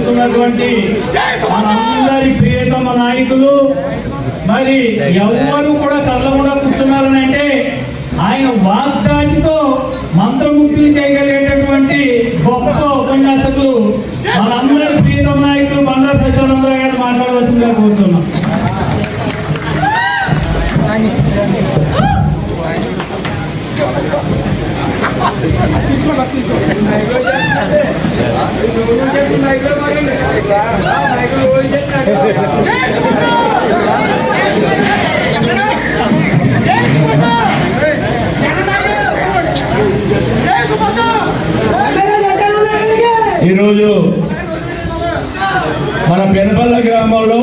కూర్చున్నటువంటి మనందరి ప్రియతమ నాయకులు, మరి ఎవరు కూడా కళ్ళకుండా కూర్చున్నారని అంటే ఆయన వాగ్దాటితో మంత్రముక్తులు చేయగలిగేటటువంటి గొప్ప ఉపన్యాసకులు మనందరి ప్రియతమ నాయకులు బండారు సత్యానందరావు గారు మాట్లాడవలసిందిగా కోరుతున్నాం. ఈరోజు మన పెనపల్ల గ్రామంలో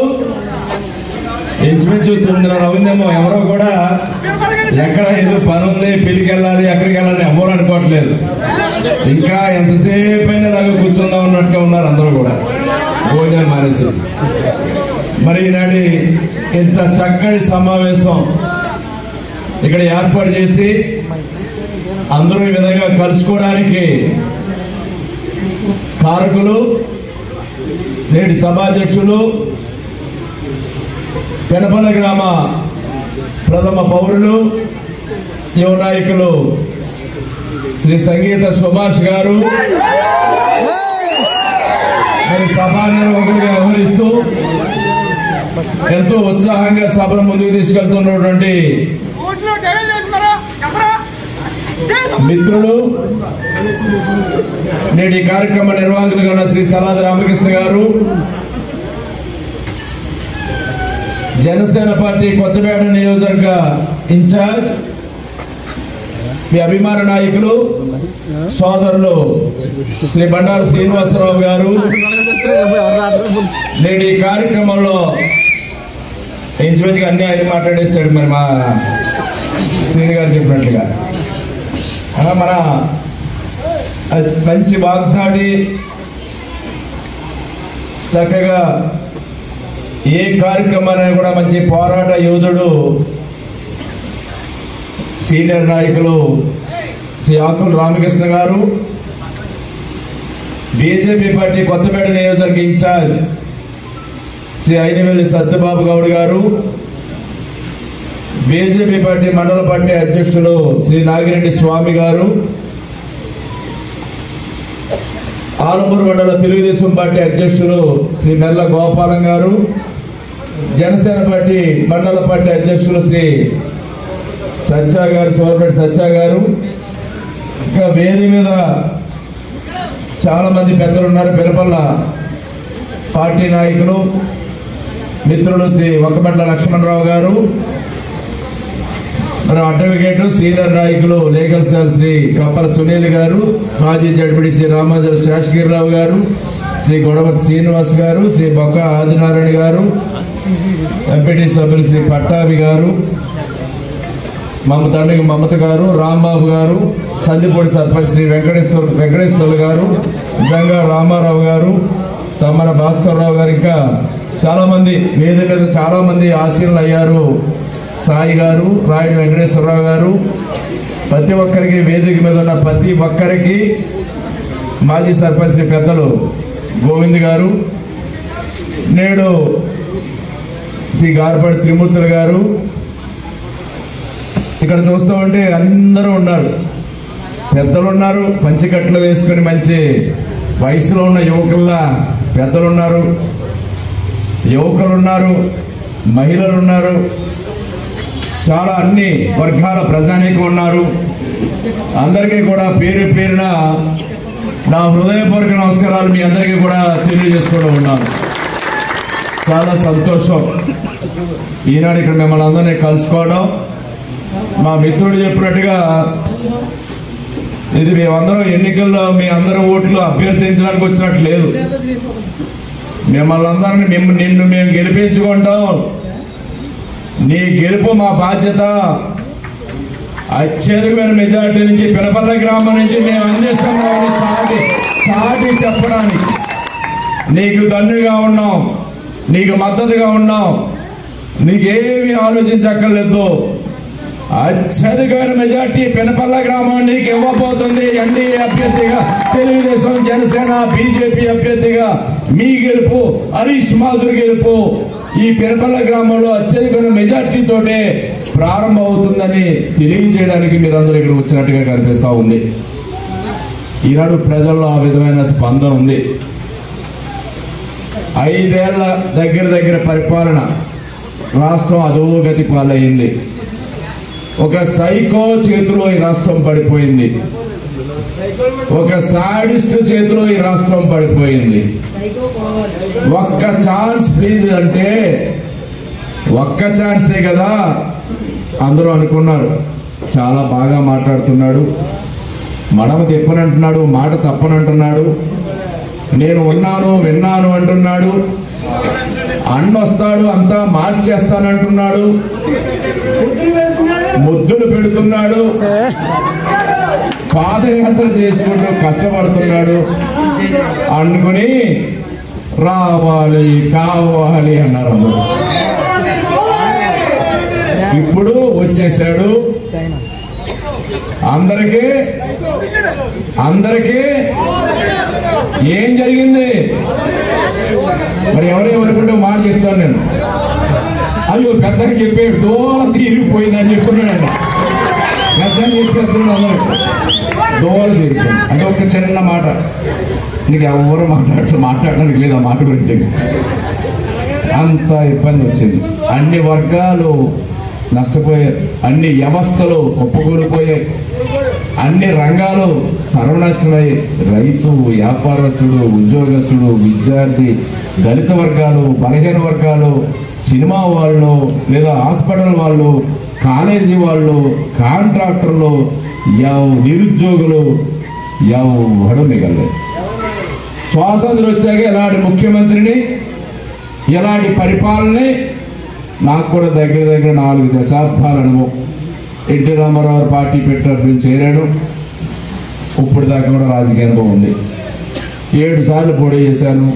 ఇంచుమించు 9:30 అవుందేమో. ఎవరో కూడా ఎక్కడ ఏదో పని ఉంది, పెళ్లికి వెళ్ళాలి, ఎక్కడికి వెళ్ళాలి ఎవరు అనుకోవట్లేదు. ఇంకా ఎంతసేపు అయినా ఇలాగ కూర్చుందాం అన్నట్టుగా ఉన్నారు అందరూ కూడా, భోజనం మానేసి. మరి ఈనాటి ఇంత చక్కటి సమావేశం ఇక్కడ ఏర్పాటు చేసి అందరూ ఈ విధంగా కలుసుకోవడానికి కారకులు, నేటి సభాధ్యక్షులు, పెనపల్ల గ్రామ ప్రథమ పౌరులు, యువ నాయకులు శ్రీ సంగీత సుభాష్ గారు, మరి సభా నిర్వాహకులుగా వ్యవహరిస్తూ ఎంతో ఉత్సాహంగా సభను ముందుకు తీసుకెళ్తున్నటువంటి మిత్రులు, నేటి కార్యక్రమ నిర్వాహకులుగా ఉన్న శ్రీ సలాద రామకృష్ణ గారు, జనసేన పార్టీ కొత్తపేట నియోజకవర్గ ఇన్ఛార్జ్, మీ అభిమాన నాయకులు సోదరులు శ్రీ బండారు శ్రీనివాసరావు గారు, నేటి కార్యక్రమంలో ఇంచుమించుగా అన్ని ఆయన మాట్లాడేస్తాడు. మరి మా శ్రీని గారు చెప్పినట్లుగా మన మంచి వాగ్దాడి, చక్కగా ఏ కార్యక్రమాన్ని కూడా మంచి పోరాట యోధుడు, సీనియర్ నాయకులు శ్రీ ఆకుల రామకృష్ణ గారు, బీజేపీ పార్టీ కొత్తపేట నియోజకవర్గ ఇన్ఛార్జ్ శ్రీ అయినవెల్లి సత్యబాబు గౌడ్ గారు, బీజేపీ పార్టీ మండల పార్టీ అధ్యక్షులు శ్రీ నాగిరెడ్డి స్వామి గారు, ఆలమూరు మండల తెలుగుదేశం పార్టీ అధ్యక్షులు శ్రీ మెల్ల గోపాలం గారు, జనసేన పార్టీ మండల పార్టీ అధ్యక్షులు శ్రీ సత్యా గారు, సోదరుడు సత్యా గారు, ఇంకా వేది మీద చాలా మంది పెద్దలు ఉన్నారు. పెనపల్ల పార్టీ నాయకులు మిత్రులు శ్రీ ఒక్కబండ్ల లక్ష్మణరావు గారు, మన అడ్వకేట్ సీనియర్ నాయకులు లీగల్ సెల్ శ్రీ కప్పల సునీల్ గారు, మాజీ జడ్పీ శ్రీ రామాజల శేషగిరిరావు గారు, శ్రీ గొడవతి శ్రీనివాస్ గారు, శ్రీ బొక్క ఆదినారాయణ గారు, ఎంపీటీ సభ్యులు శ్రీ పట్టాభి గారు, తండ్రి మమత గారు, రాంబాబు గారు, సందిపూడి సర్పంచ్ శ్రీ వెంకటేశ్వర్లు గారు, జంగా రామారావు గారు, తమ్మన భాస్కర్రావు గారు, ఇంకా చాలా మంది వేదిక మీద చాలా మంది ఆశీనులు అయ్యారు. సాయి గారు, రాయుడు వెంకటేశ్వరరావు గారు, ప్రతి ఒక్కరికి వేదిక మీద ఉన్న ప్రతి ఒక్కరికి మాజీ సర్పంచ్ శ్రీ పెద్దలు గోవింద్ గారు, నేడు శ్రీ గార్పడి త్రిమూర్తులు గారు, ఇక్కడ చూస్తామంటే అందరూ ఉన్నారు, పెద్దలు ఉన్నారు, పంచికట్లు వేసుకొని మంచి వయసులో ఉన్న యువకుల్లా పెద్దలు ఉన్నారు, యువకులు ఉన్నారు, మహిళలు ఉన్నారు, చాలా అన్ని వర్గాల ప్రజానీకం ఉన్నారు. అందరికీ కూడా పేరు పేరున నా హృదయపూర్వక నమస్కారాలు మీ అందరికీ కూడా తెలియజేసుకుంటూ ఉన్నాను. చాలా సంతోషం ఈనాడు ఇక్కడ మిమ్మల్ని అందరినీ కలుసుకోవడం. మా మిత్రుడు చెప్పినట్టుగా ఇది మేమందరం ఎన్నికల్లో మీ అందరూ ఓట్లు అభ్యర్థించడానికి వచ్చినట్టు లేదు. మిమ్మల్ని అందరినీ నిన్ను మేము గెలిపించుకుంటాం, నీ గెలుపు మా బాధ్యత. అత్యధికమైన మెజార్టీ నుంచి పెనపల్ల గ్రామం నుంచి మేము అందిస్తున్నామని సాటి చెప్పడానికి నీకు దన్నుగా ఉన్నాం, నీకు మద్దతుగా ఉన్నాం, నీకేమి ఆలోచించక్కర్లేదు. అత్యధికమైన మెజార్టీ పెనపల్ల గ్రామం నీకు ఇవ్వబోతుంది. ఎన్డీఏ అభ్యర్థిగా, తెలుగుదేశం, జనసేన, బీజేపీ అభ్యర్థిగా మీ గెలుపు, హరీష్ మాధురి గెలుపు ఈ పెరపల్ల గ్రామంలో అత్యధిక మెజార్టీతోటే ప్రారంభం అవుతుందని తెలియజేయడానికి మీరందరూ ఇక్కడ వచ్చినట్టుగా కనిపిస్తా ఉంది. ఈనాడు ప్రజల్లో ఆ విధమైన స్పందన ఉంది. 5 ఏళ్ల దగ్గర పరిపాలన రాష్ట్రం అధోగతి పాలయ్యింది. ఒక సైకో చేతిలో ఈ రాష్ట్రం పడిపోయింది. ఒక సాడిస్ట్ చేతిలో ఈ రాష్ట్రం పడిపోయింది. ఒక్క ఛాన్స్ ప్లీజ్ అంటే ఒక్క ఛాన్సే కదా అందరూ అనుకున్నారు. చాలా బాగా మాట్లాడుతున్నాడు, మడమ తిప్పనంటున్నాడు, మాట తప్పనంటున్నాడు, నేను ఉన్నాను విన్నాను అంటున్నాడు, అన్నొస్తాడు అంతా మార్చేస్తానంటున్నాడు, ముద్దులు పెడుతున్నాడు, పాదయాత్ర చేసుకుంటూ కష్టపడుతున్నాడు అనుకుని రావాలి కావాలి అన్నారు. ఇప్పుడు వచ్చేసాడు. అందరికీ ఏం జరిగింది మరి ఎవరేమనుకుంటే మాట చెప్తాను నేను. అయ్యో పెద్దగా చెప్పాడు దూరం తీరిపోయిందని చెప్తున్నాడు. పెద్దగా చెప్పేస్తున్నాడు దూరం తీరిపోయింది అంటే ఒక చిన్న మాట. నీకు ఎవరు మాట్లాడడానికి లేదు ఆ మాట గురించి. అంత ఇబ్బంది వచ్చింది. అన్ని వర్గాలు నష్టపోయారు, అన్ని వ్యవస్థలు ఒప్పుకూలిపోయాయి, అన్ని రంగాలు సర్వనాశనమయ్యాయి. రైతు, వ్యాపారస్తుడు, ఉద్యోగస్తుడు, విద్యార్థి, దళిత వర్గాలు, బలహీన వర్గాలు, సినిమా వాళ్ళు లేదా హాస్పిటల్ వాళ్ళు, కాలేజీ వాళ్ళు, కాంట్రాక్టర్లు, నిరుద్యోగులు ఎవడు మిగలలేదు. స్వాతంత్రం వచ్చాక ఎలాంటి ముఖ్యమంత్రిని, ఎలాంటి పరిపాలనని నాకు కూడా దగ్గర 4 దశాబ్దాల అనుభవం. ఎన్టీ రామారావు పార్టీ పెట్టినప్పుడు నేను చేరాను. ఇప్పుడు దాకా కూడా రాజకీయ అనుభవం ఉంది. 7 సార్లు పోటీ చేశాను,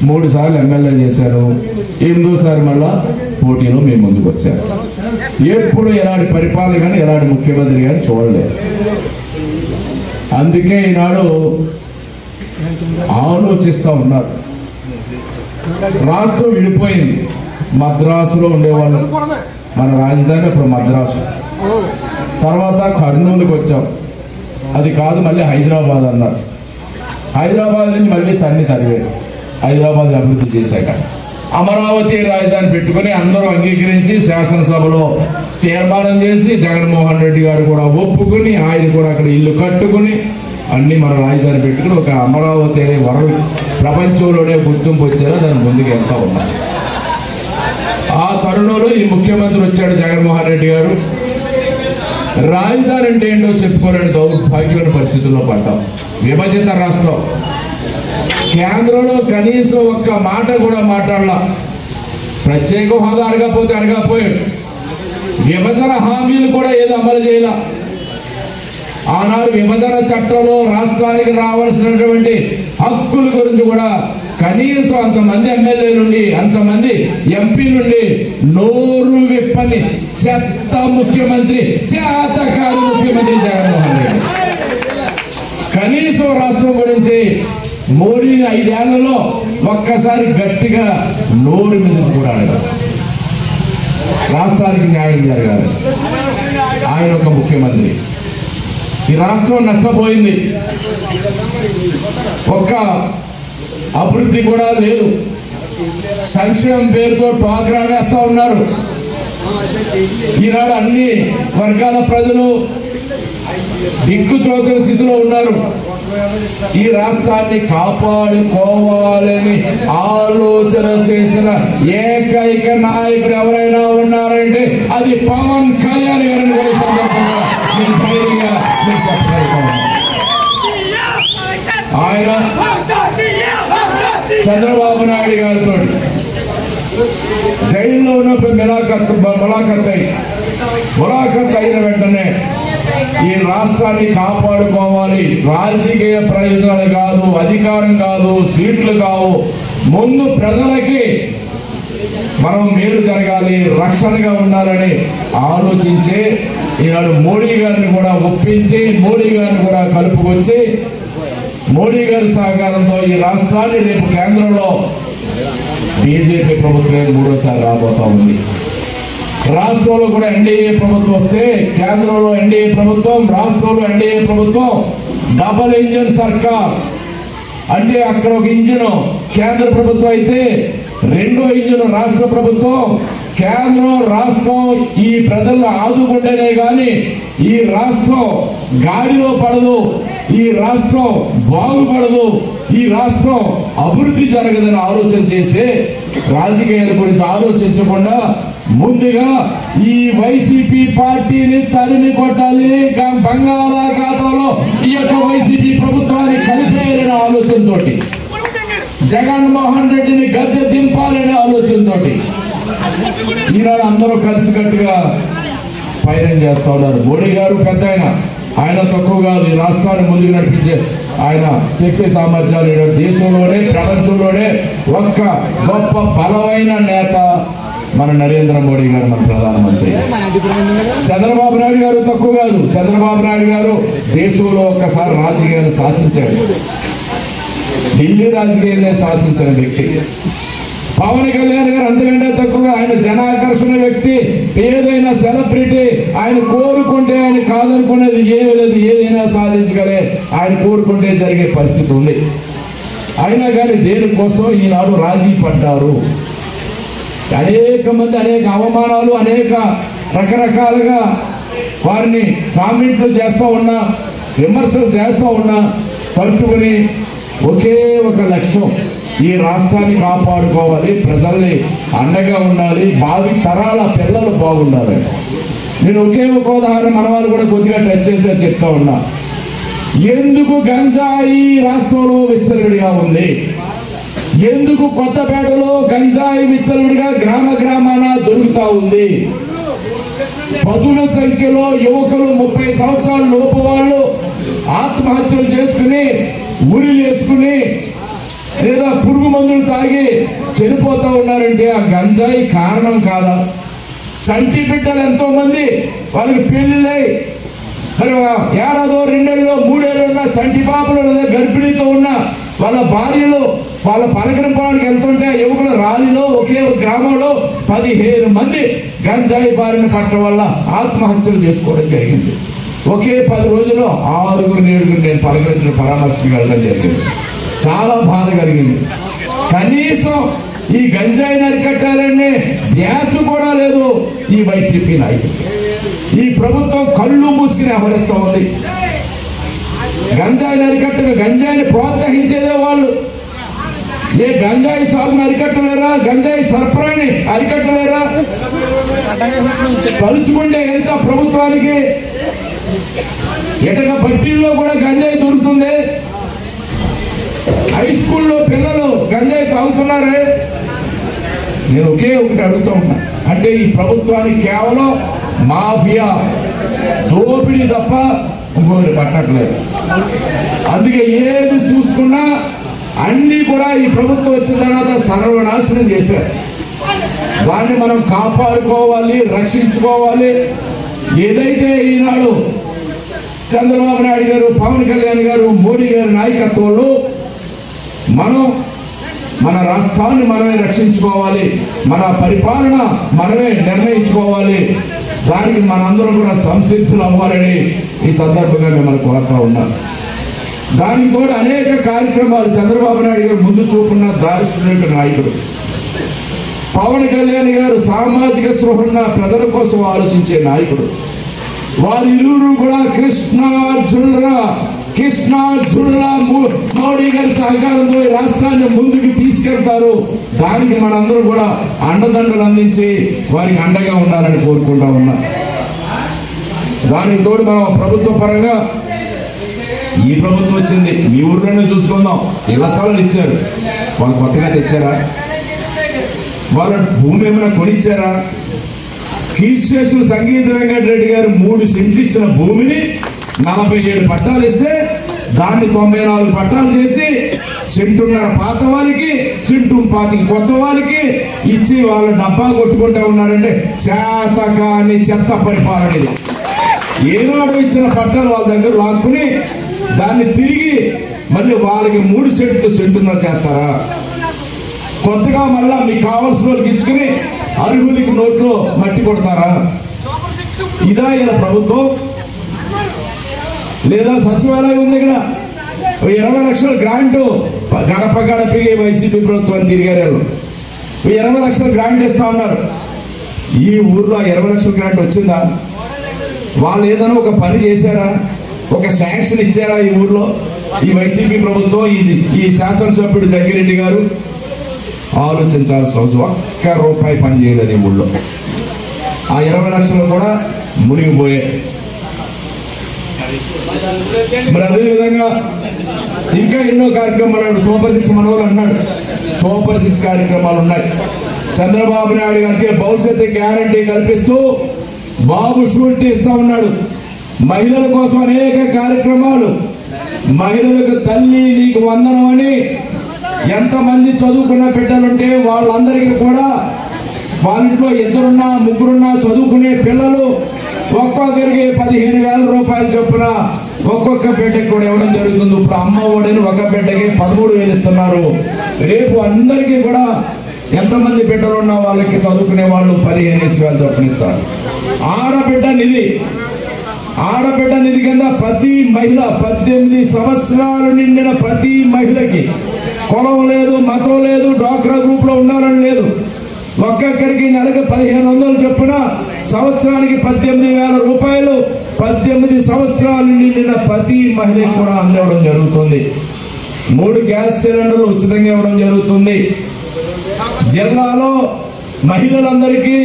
3 సార్లు ఎమ్మెల్యే చేశాను, 8వ మళ్ళా పోటీలో మేము ముందుకు వచ్చాను. ఎప్పుడు ఎలాంటి పరిపాలన కానీ ఎలాంటి ముఖ్యమంత్రి కానీ చూడలేదు. అందుకే ఈనాడు ఆలోచిస్తూ ఉన్నారు. రాష్ట్రం విడిపోయింది. మద్రాసులో ఉండేవాళ్ళు, మన రాజధాని ఇప్పుడు మద్రాసు, తర్వాత కర్నూలుకి వచ్చాం. అది కాదు మళ్ళీ హైదరాబాద్ అన్నారు. హైదరాబాద్ నుంచి మళ్ళీ తరివేరు. హైదరాబాద్ అభివృద్ధి చేశాక అమరావతి రాజధాని పెట్టుకుని అందరూ అంగీకరించి శాసనసభలో తీర్మానం చేసి జగన్మోహన్ రెడ్డి గారు కూడా ఒప్పుకుని ఆయన కూడా అక్కడ ఇల్లు కట్టుకుని అన్ని మన రాజధాని పెట్టుకుని ఒక అమరావతి అనే వరల్డ్ ప్రపంచంలోనే గుర్తింపు వచ్చేలా దాని ముందుకు వెళ్తా ఉన్నారు. ఆ తరుణంలో ఈ ముఖ్యమంత్రి వచ్చాడు జగన్మోహన్ రెడ్డి గారు. రాజధాని అంటే ఏంటో చెప్పుకోలేని దౌర్భాగ్యమైన పరిస్థితుల్లో పడ్డాం. విభజిత రాష్ట్రం, కేంద్రంలో కనీసం ఒక్క మాట కూడా మాట్లాడలా. ప్రత్యేక హోదా అడగపోయాడు. విభజన హామీలు కూడా ఏదో అమలు చేయాల. ఆనాడు విభజన చట్టంలో రాష్ట్రానికి రావాల్సినటువంటి హక్కుల గురించి కూడా కనీసం అంతమంది ఎమ్మెల్యే నుండి, అంతమంది ఎంపీ నుండి నోరు విప్పని చెత్త ముఖ్యమంత్రి, చేతకాని ముఖ్యమంత్రి జగన్మోహన్ రెడ్డి. కనీసం రాష్ట్రం గురించి మోడీని 5 ఏళ్లలో ఒక్కసారి గట్టిగా నోరు మీద కూడా అడగాలి. రాష్ట్రానికి న్యాయం జరగాలి. ఆయన ఒక ముఖ్యమంత్రి. ఈ రాష్ట్రం నష్టపోయింది. ఒక్క అభివృద్ధి కూడా లేదు. సంక్షేమం పేరుతో డ్వాక్రా వేస్తా ఉన్నారు. ఈనాడు అన్ని వర్గాల ప్రజలు దిక్కుతోచని స్థితిలో ఉన్నారు. ఈ రాష్ట్రాన్ని కాపాడుకోవాలని ఆలోచన చేసిన ఏకైక నాయకుడు ఎవరైనా ఉన్నారంటే అది పవన్ కళ్యాణ్ గారిని కూడా సందర్భంగా నేను ధైర్యంగా మీకు చెప్పగలుగుతాను. ఆయన చంద్రబాబు నాయుడు గారితో జైల్లో ఉన్నప్పుడు ములాఖత్ అయిన వెంటనే ఈ రాష్ట్రాన్ని కాపాడుకోవాలి, రాజకీయ ప్రయోజనాలు కాదు, అధికారం కాదు, సీట్లు కావు, ముందు ప్రజలకి మనం మేలు జరగాలి, రక్షణగా ఉండాలని ఆలోచించి ఈనాడు మోడీ గారిని కూడా ఒప్పించి, మోడీ గారిని కూడా కలుపుకొచ్చి మోడీ గారి సహకారంతో ఈ రాష్ట్రాన్ని రేపు కేంద్రంలో బీజేపీ ప్రభుత్వం మూడోసారి రాబోతా ఉంది. రాష్ట్రంలో కూడా ఎన్డీఏ ప్రభుత్వం వస్తే కేంద్రంలో ఎన్డీఏ ప్రభుత్వం, రాష్ట్రంలో ఎన్డీఏ ప్రభుత్వం డబల్ ఇంజిన్ సర్కార్. అంటే అక్కడ ఒక ఇంజిన్ కేంద్ర ప్రభుత్వం అయితే రెండో ఇంజిన్ రాష్ట్ర ప్రభుత్వం. కేంద్రం రాష్ట్రం ఈ ప్రజలను ఆదుకుంటేనే కానీ ఈ రాష్ట్రం గాడిలో పడదు, ఈ రాష్ట్రం బాగుపడదు, ఈ రాష్ట్రం అభివృద్ధి జరగదని ఆలోచన చేసే రాజకీయాల గురించి ఆలోచించకుండా ముందుగా ఈ వైసీపీ పార్టీని తరిమి కొట్టాలి, బంగాళాఖాతంలో ఈ యొక్క వైసీపీ ప్రభుత్వాన్ని కలిపేయాలనే ఆలోచనతో, జగన్మోహన్ రెడ్డిని గద్దె దింపాలనే ఆలోచనతో ఈనాడు అందరూ కలిసికట్టుగా పయనం చేస్తూ ఉన్నారు. మోడీ గారు పెద్ద ఆయన తక్కువ కాదు. ఈ రాష్ట్రాన్ని ముందుకు నడిపించే ఆయన శక్తి సామర్థ్యాలు దేశంలోనే ప్రపంచంలోనే ఒక్క గొప్ప బలమైన నేత మన నరేంద్ర మోడీ గారు, మన ప్రధానమంత్రి. చంద్రబాబు నాయుడు గారు తక్కువ కాదు. చంద్రబాబు నాయుడు గారు దేశంలో ఒక్కసారి రాజకీయాన్ని శాసించాడు, ఢిల్లీ రాజకీయాలనే శాసించిన వ్యక్తి. పవన్ కళ్యాణ్ గారు అంతకంటే తక్కువ. ఆయన జనాకర్షణ వ్యక్తి, ఏదైనా సెలబ్రిటీ. ఆయన కోరుకుంటే ఆయన కాదనుకునేది ఏమీ లేదు, ఏదైనా సాధించగలే ఆయన కోరుకుంటే జరిగే పరిస్థితి ఉంది. అయినా కానీ దేనికోసం ఈనాడు రాజీ పడ్డారు. అనేక మంది అనేక అవమానాలు, అనేక రకరకాలుగా వారిని కామెంట్లు చేస్తూ ఉన్నా, విమర్శలు చేస్తూ ఉన్నా పట్టుకుని ఒకే ఒక లక్ష్యం, ఈ రాష్ట్రాన్ని కాపాడుకోవాలి, ప్రజల్ని అండగా ఉండాలి, భావి తరాల పిల్లలు బాగుండాలి. నేను ఒకే ఒక ఉదాహరణ మన వాళ్ళు కూడా కొద్దిగా టచ్ చేసి చెప్తా ఉన్నా. ఎందుకు గంజాయి రాష్ట్రంలో విచ్చలవిడిగా ఉంది? ఎందుకు కొత్తపేటలో గంజాయి విచ్చలవిడిగా గ్రామ గ్రామాన దొరుకుతా ఉంది? పదుల సంఖ్యలో యువకులు 30 సంవత్సరాల లోపు వాళ్ళు ఆత్మహత్యలు చేసుకుని, ఉరిలు వేసుకుని, లేదా పురుగు మందులు తాగి చనిపోతా ఉన్నారంటే ఆ గంజాయి కారణం కాదా? చంటి బిడ్డలు ఎంతో మంది వాళ్ళకి పెళ్లిళ్ళై మరి ఏడాదో 2 ఏళ్ళలో 3 ఏళ్ళు ఉన్న చంటి పాపలు లేదా గర్భిణీతో ఉన్న వాళ్ళ భార్యలు వాళ్ళ పలకరింపడానికి ఎంత ఉంటే ఆ యువకుల రాలిలో ఒకే గ్రామంలో 15 మంది గంజాయి బారిన పట్టడం వల్ల ఆత్మహత్యలు చేసుకోవడం జరిగింది. ఒకే 10 రోజుల్లో 6-7 నేను పలకరించిన పరామర్శకు వెళ్ళడం జరిగింది. చాలా బాధ కలిగింది. కనీసం ఈ గంజాయిని అరికట్టాలనే ధ్యాస కూడా లేదు ఈ వైసీపీ నాయకులు. ఈ ప్రభుత్వం కళ్ళు మూసుకుని అమరిస్తూ ఉంది. గంజాయిని అరికట్ట, గంజాయిని ప్రోత్సహించేదే వాళ్ళు. ఏ గంజాయి సాగును అరికట్టలేరా? గంజాయి సరఫరాని అరికట్టలేరా? తలుచుకుంటే ఎంత ప్రభుత్వానికి ఎటక బట్టీల్లో కూడా గంజాయి దొరుకుతుంది. హై స్కూల్లో పిల్లలు గంజాయి తాగుతున్నారే. నేను ఒకే ఒకటి అడుగుతూ ఉన్నా, అంటే ఈ ప్రభుత్వానికి కేవలం మాఫియా దోపిడీ తప్ప ఇంకొకటి పట్టట్లేదు. అందుకే ఏది చూసుకున్నా అన్ని కూడా ఈ ప్రభుత్వం వచ్చిన తర్వాత సర్వనాశనం చేశారు. దాన్ని మనం కాపాడుకోవాలి, రక్షించుకోవాలి. ఏదైతే ఈనాడు చంద్రబాబు నాయుడు గారు, పవన్ కళ్యాణ్ గారు, మోడీ గారి నాయకత్వంలో మనం మన రాష్ట్రాన్ని మనమే రక్షించుకోవాలి, మన పరిపాలన మనమే నిర్ణయించుకోవాలి. దానికి మనందరం కూడా సంసిద్ధులు అవ్వాలని ఈ సందర్భంగా మిమ్మల్ని కోరుతా ఉన్నాం. దానికి తోడు అనేక కార్యక్రమాలు చంద్రబాబు నాయుడు గారు ముందు చూపున్న దార్శనిక నాయకుడు. పవన్ కళ్యాణ్ గారు సామాజిక స్పృహన్న ప్రజల కోసం ఆలోచించే నాయకుడు. వారి ఇరువురు కూడా కృష్ణార్జునుల మోడీ గారి సహకారంతో ఈ రాష్ట్రాన్ని ముందుకు తీసుకెళ్తారు. దానికి మనందరూ కూడా అండదండలు అందించి వారికి అండగా ఉండాలని కోరుకుంటా ఉన్నా. దానికి తోడు మనం ప్రభుత్వ పరంగా ఈ ప్రభుత్వం వచ్చింది, మీ ఊర్లోనే చూసుకుందాం. ఇళ్ల స్థలాలు ఇచ్చారు. వాళ్ళు కొత్తగా తెచ్చారా? వాళ్ళ భూమి ఏమైనా కొనిచ్చారా? కీర్తిశేషులు సంగీత వెంకటరెడ్డి గారు 3 సెంట్లు ఇచ్చిన భూమిని 47 పట్టాలు ఇస్తే దాన్ని 94 పట్టాలు చేసి సెంటున్నర పాత వాళ్ళకి, సెంటు 25 కొత్త వాళ్ళకి ఇచ్చి వాళ్ళ డబ్బా కొట్టుకుంటూ ఉన్నారంటే చేతకాని చెత్త పరిపాలన ఇది. ఏనాడు ఇచ్చిన పట్టాలు వాళ్ళ దగ్గర లాక్కుని దాన్ని తిరిగి మళ్ళీ వాళ్ళకి 3 సెంటున్నర చేస్తారా? కొత్తగా మళ్ళా మీకు కావాల్సిన వాళ్ళకి ఇచ్చుకుని అర్హులకి నోట్లో మట్టి కొడతారా? ఇదా ఇలా ప్రభుత్వం? లేదా సచివాలయం ఉంది ఇక్కడ 20 లక్షల గ్రాంటు గడప గడపకి వైసీపీ ప్రభుత్వాన్ని తిరిగారు. 20 లక్షల గ్రాంట్ ఇస్తా ఉన్నారు. ఈ ఊర్లో 20 లక్షల గ్రాంట్ వచ్చిందా? వాళ్ళు ఏదైనా ఒక పని చేశారా? ఒక శాంక్షన్ ఇచ్చారా ఈ ఊర్లో? ఈ వైసీపీ ప్రభుత్వం, ఈ శాసనసభ్యుడు జగ్గిరెడ్డి గారు ఆలోచించాల్సిన అవసరం. ఒక్క రూపాయి పని చేయలేదు ఈ ఊళ్ళో. ఆ 20 లక్షలు కూడా మునిగిపోయాయి. మరి అదేవిధంగా ఇంకా ఎన్నో కార్యక్రమాలు సూపర్ 6 మనోళ్ళు అన్నాడు. సూపర్ 6 కార్యక్రమాలు ఉన్నాయి. చంద్రబాబు నాయుడు గారికి భవిష్యత్తు గ్యారంటీ కల్పిస్తూ బాబు షూరిటీ ఇస్తా ఉన్నాడు. మహిళల కోసం అనేక కార్యక్రమాలు. మహిళలకు తల్లి నీకు వందనం అని ఎంతమంది చదువుకున్న బిడ్డలుంటే వాళ్ళందరికీ కూడా వాళ్ళ ఇంట్లో 2 3 చదువుకునే పిల్లలు ఒక్కొక్కరికి 15,000 రూపాయలు చొప్పున ఒక్కొక్క బిడ్డకి కూడా ఇవ్వడం జరుగుతుంది. ఇప్పుడు అమ్మ ఒడిని ఒక బిడ్డకి 13,000 ఇస్తున్నారు. రేపు అందరికీ కూడా ఎంతమంది బిడ్డలు ఉన్న వాళ్ళకి చదువుకునే వాళ్ళు 15,000 చొప్పున ఇస్తారు. ఆడబిడ్డ నిధి కింద ప్రతి మహిళ 18 సంవత్సరాలు నిండిన ప్రతి మహిళకి కులం లేదు, మతం లేదు, డ్వాక్రా గ్రూప్ లో ఉండాలని లేదు, ఒక్కొక్కరికి నెలకు 1,500 చొప్పున సంవత్సరానికి 18,000 రూపాయలు 18 సంవత్సరాలు నిండిన ప్రతి మహిళకి కూడా అందివ్వడం జరుగుతుంది. 3 గ్యాస్ సిలిండర్లు ఉచితంగా ఇవ్వడం జరుగుతుంది. జిల్లాలో మహిళలందరికీ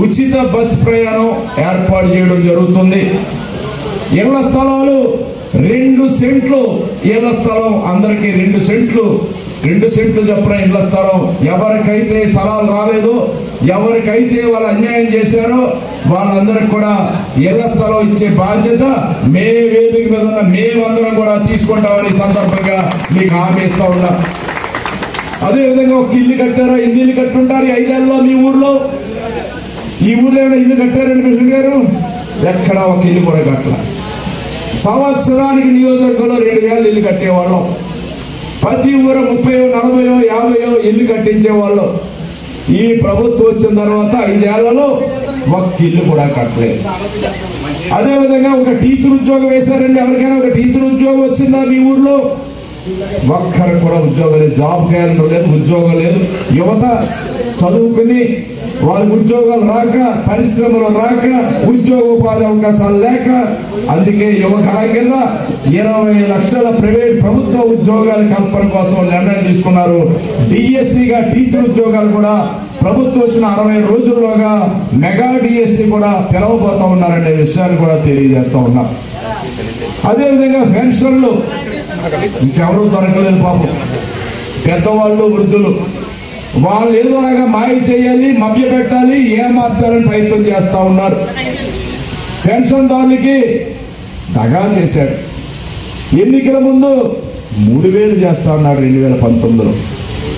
ఉచిత బస్ ప్రయాణం ఏర్పాటు చేయడం జరుగుతుంది. ఇళ్ల స్థలాలు 2 సెంట్లు ఇళ్ల స్థలం అందరికీ 2 సెంట్లు చొప్పున ఇళ్ల స్థలం. ఎవరికైతే స్థలాలు రాలేదో, ఎవరికైతే వాళ్ళు అన్యాయం చేశారో వాళ్ళందరికి కూడా ఇళ్ల స్థలం ఇచ్చే బాధ్యత మే వేదిక మీద ఉన్న మేమందరం కూడా తీసుకుంటామని సందర్భంగా మీకు హామీ ఇస్తా ఉన్నాం. అదేవిధంగా ఒక ఇల్లు కట్టారా? ఎన్ని ఇల్లు కట్టుంటారు 5 ఏళ్ళలో మీ ఊర్లో? ఈ ఊర్లో ఏమైనా ఇల్లు కట్టారండి కృష్ణ గారు? ఎక్కడా ఒక ఇల్లు కూడా కట్టల. సంవత్సరానికి నియోజకవర్గంలో 2,000 ఇల్లు కట్టేవాళ్ళం. ప్రతి ఊరు 30, 40, 50 ఇల్లు కట్టించేవాళ్ళు. ఈ ప్రభుత్వం వచ్చిన తర్వాత 5 ఏళ్లలో ఒక్క ఇల్లు కూడా కట్టలేదు. అదేవిధంగా ఒక టీచర్ ఉద్యోగం వేశారండి. ఎవరికైనా ఒక టీచర్ ఉద్యోగం వచ్చిందా మీ ఊర్లో? ఒక్కరు కూడా ఉద్యోగం లేదు. జాబ్ క్యాలెండర్ లేదు, ఉద్యోగం లేదు. యువత చదువుకుని వాళ్ళకి ఉద్యోగాలు రాక, పరిశ్రమలు రాక, ఉద్యోగ ఉపాధి అవకాశాలు లేక, అందుకే యువకుల కింద 20 లక్షల ప్రైవేట్ ప్రభుత్వ ఉద్యోగాల కల్పన కోసం నిర్ణయం తీసుకున్నారు. డిఎస్సిగా టీచర్ ఉద్యోగాలు కూడా ప్రభుత్వం వచ్చిన 60 రోజుల్లోగా మెగా డిఎస్సి కూడా పిలవబోతా ఉన్నారనే విషయాన్ని కూడా తెలియజేస్తా ఉన్నాం. అదేవిధంగా పెన్షన్లు ఇంకెవరూ దొరకలేదు పాపం. పెద్దవాళ్ళు, వృద్ధులు వాళ్ళు ఏదోలాగా మాయ చేయాలి, మభ్య పెట్టాలి, ఏమార్చాలని ప్రయత్నం చేస్తా ఉన్నారు. పెన్షన్దారులకి దగా చేశాడు. ఎన్నికల ముందు 3,000 చేస్తా ఉన్నాడు 2019లో.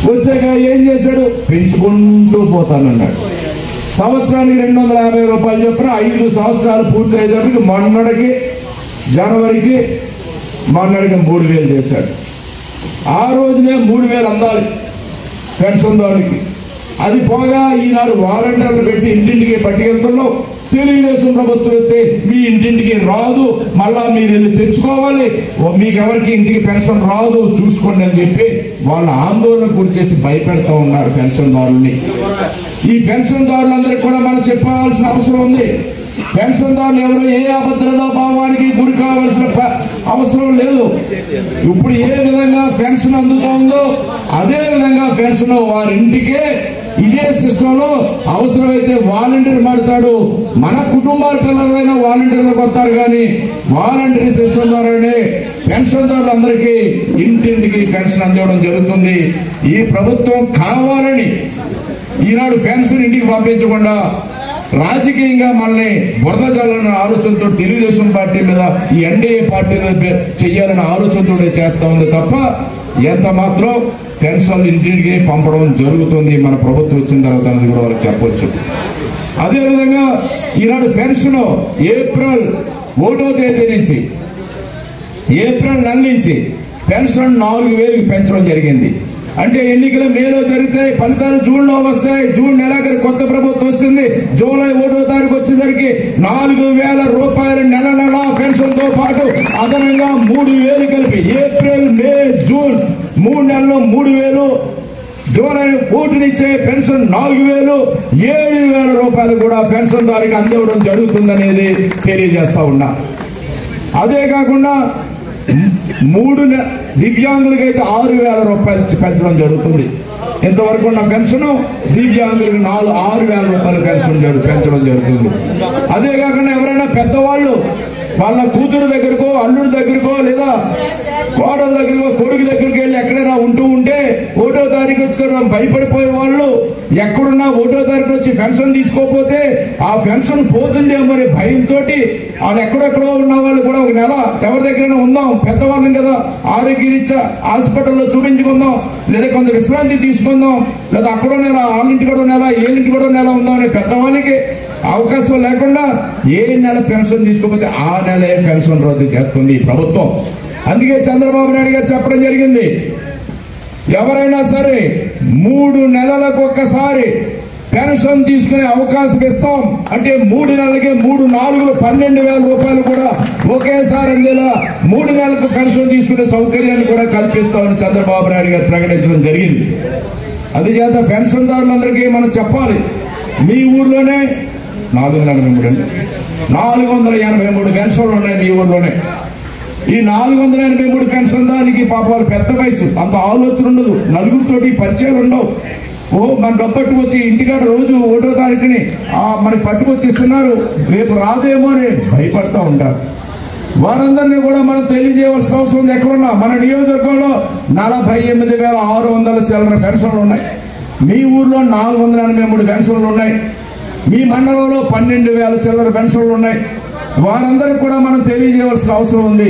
వచ్చాక ఏం చేశాడు? పెంచుకుంటూ పోతానన్నాడు. సంవత్సరానికి 250 రూపాయలు చొప్పున 5 సంవత్సరాలు పూర్తి అయ్యేటప్పటికి జనవరికి 3,000 చేశాడు. ఆ రోజునే 3,000 అందాలి పెన్షన్దారులకి. అది పోగా ఈనాడు వాలంటీర్లు పెట్టి ఇంటింటికి పట్టుకెళ్తున్నాం. తెలుగుదేశం ప్రభుత్వం అయితే మీ ఇంటింటికి రాదు, మళ్ళా మీరు వెళ్ళి తెచ్చుకోవాలి, మీకు ఎవరికి ఇంటికి పెన్షన్ రాదు చూసుకోండి అని చెప్పి వాళ్ళ ఆందోళన గురి చేసి భయపెడతా ఉన్నారు పెన్షన్దారుల్ని. ఈ పెన్షన్దారులందరికీ కూడా మనం చెప్పాల్సిన అవసరం ఉంది. పెన్షన్దారులు ఎవరు ఏ అభద్రతా భావానికి గురి కావాల్సిన అవసరం లేదు. ఇప్పుడు ఏ విధంగా పెన్షన్ అందుతా ఉందో అదే విధంగా పెన్షన్ వారింటికే ఇదే సిస్టమ్ లో అవసరమైతే వాలంటీర్ మాడతాడు. మన కుటుంబాల పిల్లలైనా వాలంటీర్లకు వస్తారు, కానీ వాలంటీర్ సిస్టమ్ ద్వారానే పెన్షన్దారులందరికీ ఇంటింటికి పెన్షన్ అందివ్వడం జరుగుతుంది. ఈ ప్రభుత్వం కావాలని ఈనాడు పెన్షన్ ఇంటికి పంపించకుండా రాజకీయంగా మనల్ని బురద జల్లని ఆలోచనతో తెలుగుదేశం పార్టీ మీద, ఈ ఎన్డీఏ పార్టీ మీద చెయ్యాలనే ఆలోచనతో చేస్తా ఉంది తప్ప ఎంత మాత్రం పెన్షన్లు ఇంటింటికి పంపడం జరుగుతుంది మన ప్రభుత్వం వచ్చిన తర్వాత అనేది కూడా వాళ్ళకి చెప్పొచ్చు. అదేవిధంగా ఈనాడు పెన్షన్ ఏప్రిల్ 1వ తేదీ నుంచి ఏప్రిల్ నెల నుంచి పెన్షన్ 4,000కి పెంచడం జరిగింది. అంటే ఎన్నికలు మేలో జరిగితే ఫలితాలు జూన్లో వస్తాయి. జూన్ నెలాఖరు కొత్త ప్రభుత్వం వస్తుంది. జూలై 1వ తారీఖు వచ్చేసరికి 4,000 రూపాయలు నెల నెల పెన్షన్తో పాటు అదనంగా 3,000 కలిపి ఏప్రిల్, మే, జూన్ 3 నెలలు 3,000, జూలై 1 పెన్షన్ 4,000, 7,000 రూపాయలు కూడా పెన్షన్ దానికి అందివ్వడం జరుగుతుందనేది తెలియజేస్తా ఉన్నా. అదే కాకుండా 3 దివ్యాంగులకైతే 6,000 రూపాయలు పెంచడం జరుగుతుంది. ఇంతవరకు ఉన్న పెన్షన్ దివ్యాంగులకు 6,000 రూపాయలు పెంచడం జరుగుతుంది. అదే కాకుండా ఎవరైనా పెద్దవాళ్ళు వాళ్ళ కూతురు దగ్గరకో, అల్లుడి దగ్గరకో, లేదా కోడల దగ్గరకో, కొడుకు దగ్గరికి వెళ్ళి ఎక్కడైనా ఉంటూ ఉంటే 1వ తారీఖు వచ్చి భయపడిపోయే వాళ్ళు ఎక్కడున్నా 1వ తారీఖు వచ్చి పెన్షన్ తీసుకోకపోతే ఆ పెన్షన్ పోతుందేమో అనే భయంతో వాళ్ళు ఎక్కడెక్కడో ఉన్న వాళ్ళు కూడా ఒక నెల ఎవరి దగ్గరైనా ఉందాం, పెద్దవాళ్ళం కదా, ఆరోగ్యరీత్యా హాస్పిటల్లో చూపించుకుందాం, లేదా కొంత విశ్రాంతి తీసుకుందాం, లేదా అక్కడో నెల, వాళ్ళింటి కూడా నెల, ఏళ్ళింటి కూడా నెల ఉందాం అనే పెద్దవాళ్ళకి అవకాశం లేకుండా ఏ నెల పెన్షన్ తీసుకోకపోతే ఆ నెలే పెన్షన్ రద్దు చేస్తుంది ఈ ప్రభుత్వం. అందుకే చంద్రబాబు నాయుడు గారు చెప్పడం జరిగింది, ఎవరైనా సరే 3 నెలలకు ఒక్కసారి పెన్షన్ తీసుకునే అవకాశం ఇస్తాం. అంటే 3 నెలలకి 3 4 12,000 రూపాయలు కూడా ఒకేసారి అందేలా 3 నెలలకు పెన్షన్ తీసుకునే సౌకర్యాన్ని కూడా కల్పిస్తామని చంద్రబాబు నాయుడు గారు ప్రకటించడం జరిగింది. అందుచేత పెన్షన్దారులందరికీ మనం చెప్పాలి, మీ ఊర్లోనే 483 పెన్షన్లు ఉన్నాయి మీ ఊర్లోనే. ఈ 483 పెన్షన్ దానికి పాపాలు పెద్ద వయసు, అంత ఆలోచన ఉండదు, నలుగురితోటి పరిచయాలు ఉండవు. మన డబ్బట్టుకొచ్చి ఇంటికాడ రోజు 1వ తారీఖుని మనకి పట్టుకొచ్చి ఇస్తున్నారు, రేపు రాదేమో అని భయపడతా ఉంటారు. వారందరినీ కూడా మనం తెలియజేయవలసిన అవసరం ఉంది. ఎక్కడున్నా మన నియోజకవర్గంలో 48,600 చిల్లర పెన్షన్లు ఉన్నాయి. మీ ఊర్లో 483 పెన్షన్లు ఉన్నాయి. మీ మండలంలో 12,000 చిల్లర పెన్షన్లు ఉన్నాయి. వారందరికీ కూడా మనం తెలియజేయవలసిన అవసరం ఉంది.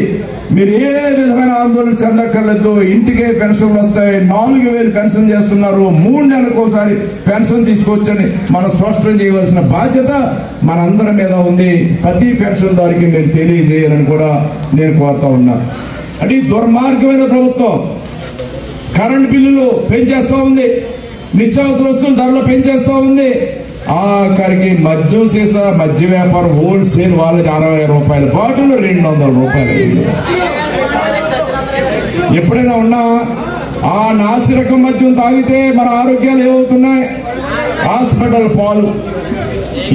మీరు ఏ విధమైన ఆందోళన చెందక్కర్లేదు, ఇంటికే పెన్షన్లు వస్తాయి. 4,000 పెన్షన్ చేస్తున్నారు, 3 నెలలకు ఒకసారి పెన్షన్ తీసుకొచ్చని మనం స్పష్టం చేయవలసిన బాధ్యత మనందరి మీద ఉంది. ప్రతి పెన్షన్ దానికి మీరు తెలియజేయాలని కూడా నేను కోరుతా ఉన్నా. అంటే ఈ దుర్మార్గమైన ప్రభుత్వం కరెంట్ బిల్లులు పెంచేస్తా ఉంది, నిత్యావసర వస్తువుల ధరలు పెంచేస్తా ఉంది. ఆఖరికి మద్యం సీసా, మద్య వ్యాపారం హోల్సేల్ వాళ్ళది 60 రూపాయల బాటిల్ 200 రూపాయలు. ఎప్పుడైనా ఉన్నా ఆ నాసిరకం మద్యం తాగితే మన ఆరోగ్యాలు ఏమవుతున్నాయి? హాస్పిటల్ పాలు.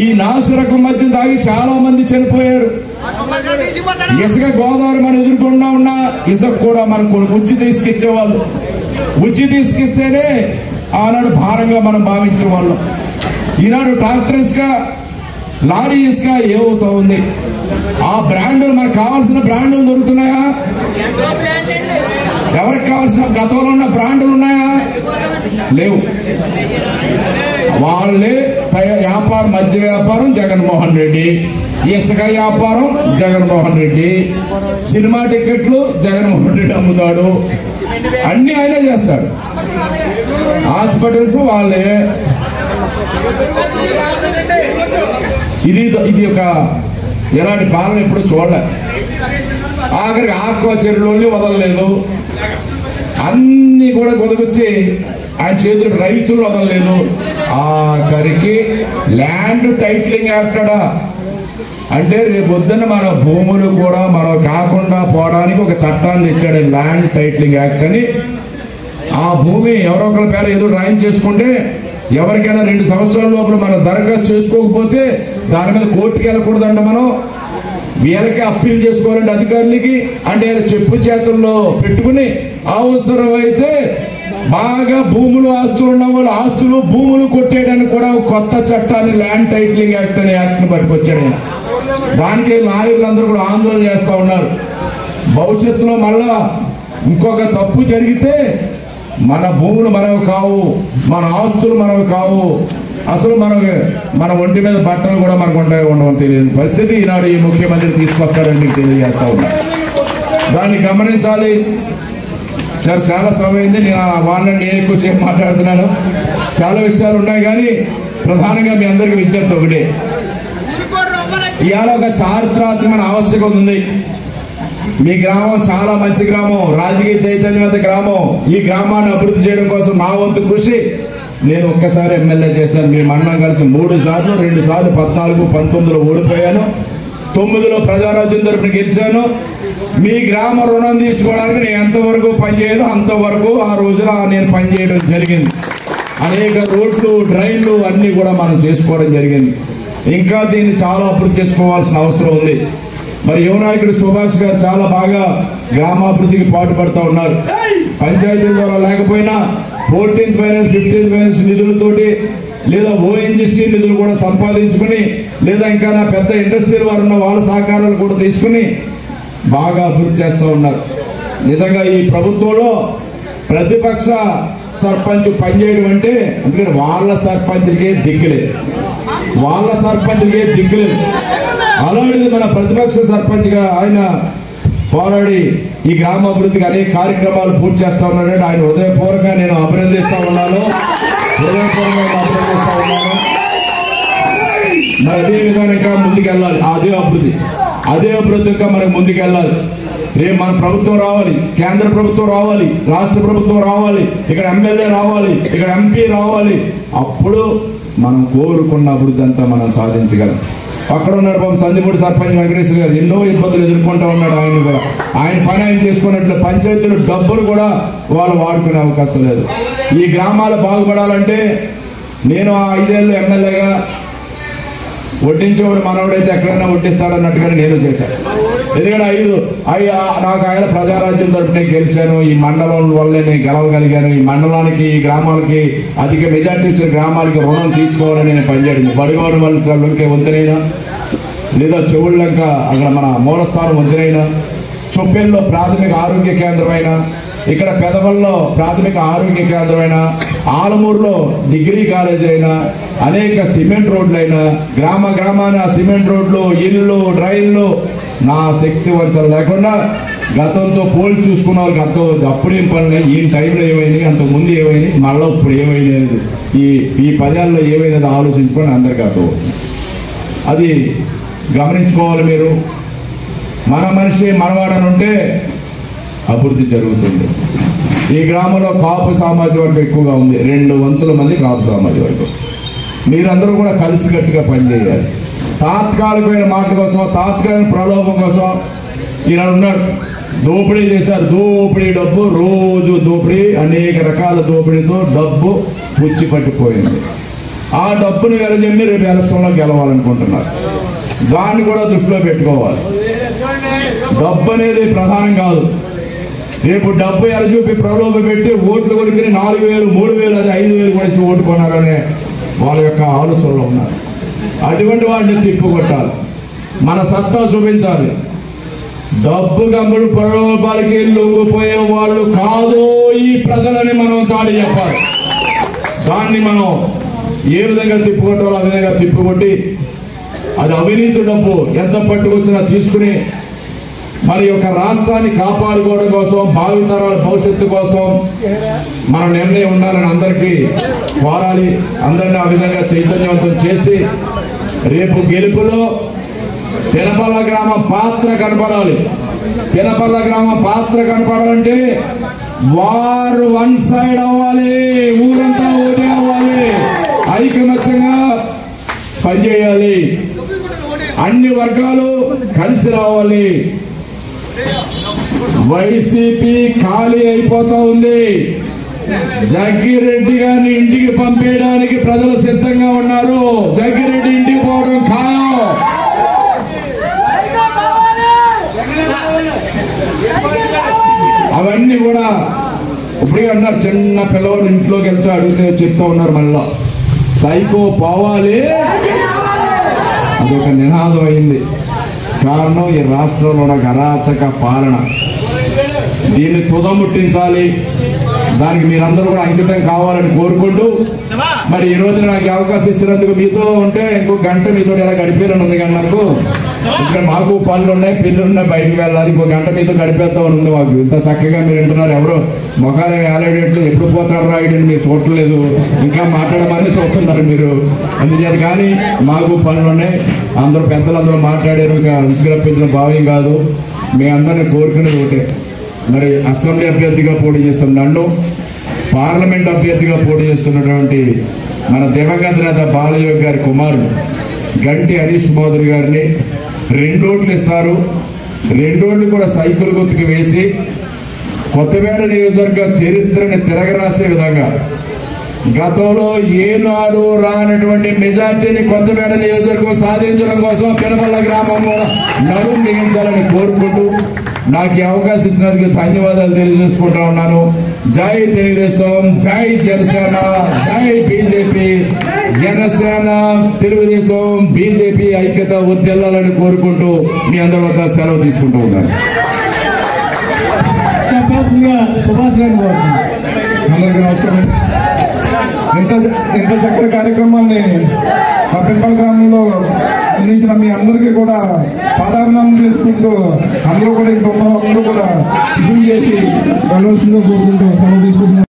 ఈ నాసిరకం మద్యం తాగి చాలా మంది చనిపోయారు. ఇసుక గోదావరి మనం ఎదుర్కొన్నా ఉన్నా ఇసుక కూడా మనకు ఉచిత ఇసుక ఇచ్చేవాళ్ళు. ఉచిత ఇసుక ఇస్తేనే ఆనాడు భారంగా మనం భావించేవాళ్ళం. ఈనాడు ట్రాక్టర్ ఇసుక, లారీ ఇసుక ఏమవుతా ఉంది? ఆ బ్రాండ్లు మనకు కావాల్సిన బ్రాండ్లు దొరుకుతున్నాయా? ఎవరికి కావాల్సిన గతంలో ఉన్న బ్రాండ్లు ఉన్నాయా? లేవు. వాళ్ళే వ్యాపారం, మధ్య వ్యాపారం జగన్మోహన్ రెడ్డి, ఇసుక వ్యాపారం జగన్మోహన్ రెడ్డి, సినిమా టికెట్లు జగన్మోహన్ రెడ్డి అమ్ముతాడు, అన్ని ఆయనే చేస్తాడు. హాస్పిటల్స్ వాళ్ళే. ఇది ఒక ఎలాంటి పాలన ఎప్పుడు చూడలే. ఆఖరికి ఆక్వా చెరువులోని వదలలేదు, అన్ని కూడా కొదకొచ్చి ఆయన చేతులు రైతులు వదలలేదు. ఆఖరికి ల్యాండ్ టైటిలింగ్ యాక్ట్ అంటే రేపు పొద్దున్న మన భూములు కూడా మనం కాకుండా పోవడానికి ఒక చట్టాన్ని తెచ్చాడు, ల్యాండ్ టైటిలింగ్ యాక్ట్ అని. ఆ భూమి ఎవరో ఒకరి పేరు ఏదో డ్రాయింగ్ చేసుకుంటే ఎవరికైనా 2 సంవత్సరాల లోపల మనం దరఖాస్తు చేసుకోకపోతే దాని మీద కోర్టుకి వెళ్ళకూడదంట. మనం వీళ్ళకి అప్పీల్ చేసుకోవాలంటే అధికారులకి, అంటే చెప్పు చేతుల్లో పెట్టుకుని అవసరమైతే బాగా భూములు ఆస్తులు ఉన్న వాళ్ళు ఆస్తులు భూములు కొట్టేయడానికి కూడా కొత్త చట్టాన్ని ల్యాండ్ టైటిలింగ్ యాక్ట్ అనే యాక్ట్ని పట్టుకొచ్చాడు ఆయన. దానికి లాయర్లందరూ కూడా ఆందోళన చేస్తూ ఉన్నారు. భవిష్యత్తులో మళ్ళా ఇంకొక తప్పు జరిగితే మన భూములు మనవి కావు, మన ఆస్తులు మనవి కావు, అసలు మన ఒంటి మీద బట్టలు కూడా మనకు ఉండవని తెలియని పరిస్థితి ఈనాడు ఈ ముఖ్యమంత్రి తీసుకొస్తాడని మీకు తెలియజేస్తా ఉన్నా. దాన్ని గమనించాలి. చాలా సమయం అయింది, నేను వాళ్ళని ఎక్కువసేపు మాట్లాడుతున్నాను. చాలా విషయాలు ఉన్నాయి కానీ ప్రధానంగా మీ అందరికీ విజ్ఞప్తి ఒకటే, ఇవాళ ఒక చారిత్రాత్మకమైన ఆవశ్యకత ఉంది. మీ గ్రామం చాలా మంచి గ్రామం, రాజకీయ చైతన్యవంత గ్రామం. ఈ గ్రామాన్ని అభివృద్ధి చేయడం కోసం నా వంతు కృషి. నేను ఒక్కసారి ఎమ్మెల్యే చేశాను. మీ మండలం కలిసి 3 సార్లు, 2 సార్లు 14, 19లో ఓడిపోయాను. 9లో ప్రజారాజ్యం తరపున గెలిచాను. మీ గ్రామ రుణం తీర్చుకోవడానికి నేను ఎంతవరకు పనిచేయాలో అంతవరకు ఆ రోజున నేను పనిచేయడం జరిగింది. అనేక రోడ్లు, డ్రైన్లు అన్నీ కూడా మనం చేసుకోవడం జరిగింది. ఇంకా దీన్ని చాలా అభివృద్ధి చేసుకోవాల్సిన అవసరం ఉంది. మరి యువ నాయకుడు సుభాష్ గారు చాలా బాగా గ్రామాభివృద్ధికి పాటుపడుతూ ఉన్నారు. పంచాయతీల ద్వారా లేకపోయినా 14th ఫైనాన్స్, 15th ఫైనాన్స్ నిధులతోటి, లేదా ఓఎన్జీసీ నిధులు కూడా సంపాదించుకుని, లేదా ఇంకా నా పెద్ద ఇండస్ట్రీల వారు ఉన్న వాళ్ళ సహకారాలు కూడా తీసుకుని బాగా అభివృద్ధి చేస్తూ ఉన్నారు. నిజంగా ఈ ప్రభుత్వంలో ప్రతిపక్ష సర్పంచ్ పనిచేయడం అంటే, ఎందుకంటే వాళ్ళ సర్పంచ్కే దిక్కులేదు, అలాంటిది మన ప్రతిపక్ష సర్పంచ్గా ఆయన పోరాడి ఈ గ్రామాభివృద్ధికి అనేక కార్యక్రమాలు పూర్తి చేస్తా ఉన్నాడు. ఆయన హృదయపూర్వకంగా నేను అభినందిస్తా ఉన్నాను. మరి అదే విధానం ఇంకా ముందుకెళ్ళాలి. అదే అభివృద్ధి ఇంకా మనకు ముందుకెళ్ళాలి. రేపు మన ప్రభుత్వం రావాలి, కేంద్ర ప్రభుత్వం రావాలి, రాష్ట్ర ప్రభుత్వం రావాలి, ఇక్కడ ఎమ్మెల్యే రావాలి, ఇక్కడ ఎంపీ రావాలి. అప్పుడు మనం కోరుకున్న అభివృద్ధి అంతా మనం సాధించగలం. అక్కడ ఉన్నాడు పాపం సందిపూడి సర్పంచ్ వెంకటేశ్వర గారు, ఎన్నో ఇబ్బందులు ఎదుర్కొంటూ ఉన్నాడు. ఆయన కూడా ఆయన పని ఆయన చేసుకున్నట్లు పంచాయతీలు డబ్బులు కూడా వాళ్ళు వాడుకునే అవకాశం లేదు. ఈ గ్రామాలు బాగుపడాలంటే నేను ఆ 5 ఏళ్ళు ఎమ్మెల్యేగా వడ్డించేవాడు మనవాడైతే ఎక్కడైనా వడ్డిస్తాడన్నట్టుగానే నేను చేశాను. ఎందుకంటే నాకు ఆయన ప్రజారాజ్యం తరపునే గెలిచాను. ఈ మండలం వల్లే నేను గెలవగలిగాను. ఈ మండలానికి, ఈ గ్రామాలకి అధిక మెజార్టీ ఇచ్చిన గ్రామాలకి రుణం తీర్చుకోవాలని నేను పనిచేయడం. బడివాడు వాళ్ళకి వంతెనైనా, లేదా చెవుళ్ళంక అక్కడ మన మూలస్థానం వంతెనైనా, చొప్పెల్లో ప్రాథమిక ఆరోగ్య కేంద్రమైన, ఇక్కడ పెదవల్లో ప్రాథమిక ఆరోగ్య కేంద్రమైన, ఆలమూరులో డిగ్రీ కాలేజ్ అయినా, అనేక సిమెంట్ రోడ్లైనా, గ్రామాన సిమెంట్ రోడ్లు, ఇళ్ళు, డ్రైన్లు నా శక్తి వంచన లేకుండా గతంతో పోల్చి చూసుకున్న వాళ్ళకి అప్పుడు ఏం పనులు, ఈ టైంలో ఏమైనాయి, అంతకుముందు ఏమైనాయి, మళ్ళీ ఇప్పుడు ఏమైనాయి, ఈ 10 ఏళ్ళలో ఏమైనది ఆలోచించుకొని అందరికీ అర్థమవుతుంది. అది గమనించుకోవాలి. మీరు మన మనిషి మనవాడని ఉంటే అభివృద్ధి జరుగుతుంది. ఈ గ్రామంలో కాపు సామాజిక వర్గం ఎక్కువగా ఉంది. 200 మంది కాపు సామాజిక వర్గం. మీరందరూ కూడా కలిసికట్టుగా పనిచేయాలి. తాత్కాలికమైన మాట కోసం, తాత్కాలిక ప్రలోభం కోసం ఈనాడు ఉన్నాడు. దోపిడీ చేశారు, డబ్బు, రోజు దోపిడీ, అనేక రకాల దోపిడీతో డబ్బు పుచ్చి పట్టిపోయింది. ఆ డబ్బుని వెలజమ్మి రేపు ఎలక్షన్లో గెలవాలనుకుంటున్నారు. దాన్ని కూడా దృష్టిలో పెట్టుకోవాలి. డబ్బు అనేది ప్రధానం కాదు. రేపు డబ్బు ఎలచూపి ప్రలోభ పెట్టి ఓట్లు కొనుక్కుని 4,000, 3,000, అది 5,000 కూడా ఇచ్చి ఓటు కొనాలనే వాళ్ళ యొక్క ఆలోచనలో ఉన్నారు. అటువంటి వాడిని తిప్పుకొట్టాలి. మన సత్తా చూపించాలి. డబ్బు గమ్ముడు ప్రలోభాలకి లొంగిపోయే వాళ్ళు కాదు ఈ ప్రజలని మనం చాటి చెప్పాలి. దాన్ని మనం ఏ విధంగా తిప్పుకొట్టాలో ఆ విధంగా తిప్పుకొట్టి, అది అవినీతి డబ్బు ఎంత పట్టుకొచ్చినా తీసుకుని మరి యొక్క రాష్ట్రాన్ని కాపాడుకోవడం కోసం, భావితరాల భవిష్యత్తు కోసం మన నిర్ణయం ఉండాలని అందరికీ కోరాలి. అందరినీ ఆ విధంగా చైతన్యవంతం చేసి రేపు గెలుపులో పినపల్ల గ్రామం పాత్ర కనపడాలి. పినపల్ల గ్రామం పాత్ర కనపడాలంటే వారు 1 సైడ్ అవ్వాలి, ఊరంతా ఓటే అవ్వాలి, ఐకమత్యంగా పనిచేయాలి, అన్ని వర్గాలు కలిసి రావాలి. వైసీపీ ఖాళీ అయిపోతా ఉంది. జగ్గిరెడ్డి గారిని ఇంటికి పంపేయడానికి ప్రజలు సిద్ధంగా ఉన్నారు. జగ్గిరెడ్డి ఇంటికి పోవడం ఖాయం. అవన్నీ కూడా ఇప్పుడే అన్నారు. చిన్న పిల్లవాడు ఇంట్లోకి వెళ్తూ అడిగితే చెప్తా ఉన్నారు, మళ్ళా సైకో పోవాలి. అదొక నినాదం అయింది. కారణం ఈ రాష్ట్రంలో ఉన్న అరాచక పాలన. దీన్ని తుదముట్టించాలి. దానికి మీరందరూ కూడా అంకితం కావాలని కోరుకుంటూ, మరి ఈ రోజు నాకు అవకాశం ఇచ్చినందుకు మీతో ఉంటే ఇంకో గంట మీతో ఎలా గడిపేయాలని ఉంది. కానీ నాకు ఇక్కడ మాకు పనులు ఉన్నాయి, పిల్లలు ఉన్నాయి, బయటకు వెళ్ళాలి. ఇంకో గంట మీతో గడిపేద్దామని ఉంది మాకు. ఇంత చక్కగా మీరు వింటున్నారు. ఎవరో మొఖాలు వేలాడేట్లు ఎప్పుడు పోతారు రాయడని మీరు చూడలేదు, ఇంకా మాట్లాడమని చూస్తున్నారు మీరు. అందుచేత కానీ మాకు పనులు ఉన్నాయి. అందరూ పెద్దలందరూ మాట్లాడారు. ఇసుక రప్పించిన భావ్యం కాదు. మీ అందరిని కోరుకునేది ఒకటే, మరి అసెంబ్లీ అభ్యర్థిగా పోటీ చేస్తున్న నన్ను, పార్లమెంట్ అభ్యర్థిగా పోటీ చేస్తున్నటువంటి మన దివంగత నేత బాలయోగి గారి కుమారుడు గంటి హరీష్ మోదరి గారిని 2 ఓట్లు ఇస్తారు. 2 ఓట్లు కూడా సైకిల్ గుర్తుకు వేసి కొత్తపేట నియోజకవర్గ చరిత్రని తిరగరాసే విధంగా గతంలో ఏనాడు రానటువంటి మెజార్టీని కొత్తపేట నియోజకవర్గం సాధించడం కోసం పెనపల్ల గ్రామంలో నడుం బిగించాలని కోరుకుంటూ నాకు ఈ అవకాశం ఇచ్చినందుకు ధన్యవాదాలు తెలియజేసుకుంటా ఉన్నాను. జై తెలుగుదేశం, జై జనసేన, జై బీజేపీ. జనసేన, తెలుగుదేశం, బీజేపీ ఐక్యత వర్ధిల్లాలని కోరుకుంటూ మీ అందరి వద్ద సెలవు తీసుకుంటూ ఉన్నాను. సుభాష్ గారిని కోరుతున్నాను. అందరికీ నమస్కారం. ఇంత చక్కటి కార్యక్రమాన్ని మా పెంపల గ్రామంలో అందించిన మీ అందరికీ కూడా పాదాభినందనలు చేసుకుంటూ అందరూ కూడా ఇంకొక అందరూ కూడా టిఫిన్ చేసి వెళ్ళవలసిందో కోరుకుంటూ సెలవు తీసుకుంటున్నాను.